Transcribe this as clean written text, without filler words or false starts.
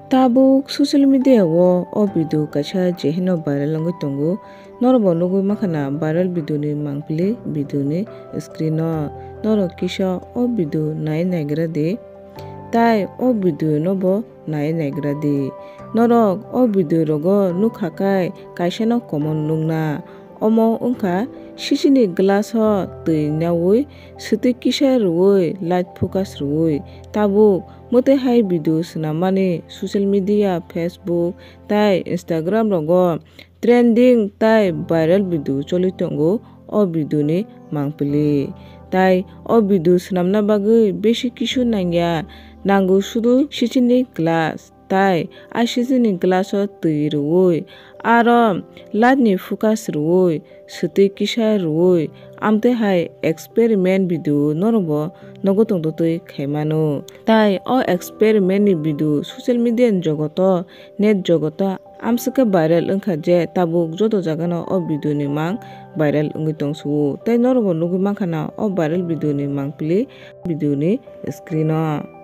Tabuk social media o video kaisa jehino viral ongoi tongo norobo nugui makhana viral video ni mangpili video ni screen o norok kisa o video nai naigira de tai o video no bo nai naigira de norok o video rogo nukha kai kaisa no common nungna omo wngkha sisi ni glass o tui nawi swtui kisa rwui light focus rwui tabuk mwtai hai video swnammani social media Facebook tai Instagram rogo trending tai viral video choli tongo o video ni mangpili tai o video swnamna bagui beshi kisu nangya nango sudu sisi ni glass tai sisi ni glass o tui rwui aro light ni focus rwui swtui kisa rwui amtui hai experiment video norobo nogo tongtoi khaimano tai o experiment ni video social media ni jogoto net jogoto amswkhe viral wngkha je tabuk joto jaga no o video ni mang viral wngui tongso tei norobo nugui mankhana o viral video ni mangpili video ni screen o.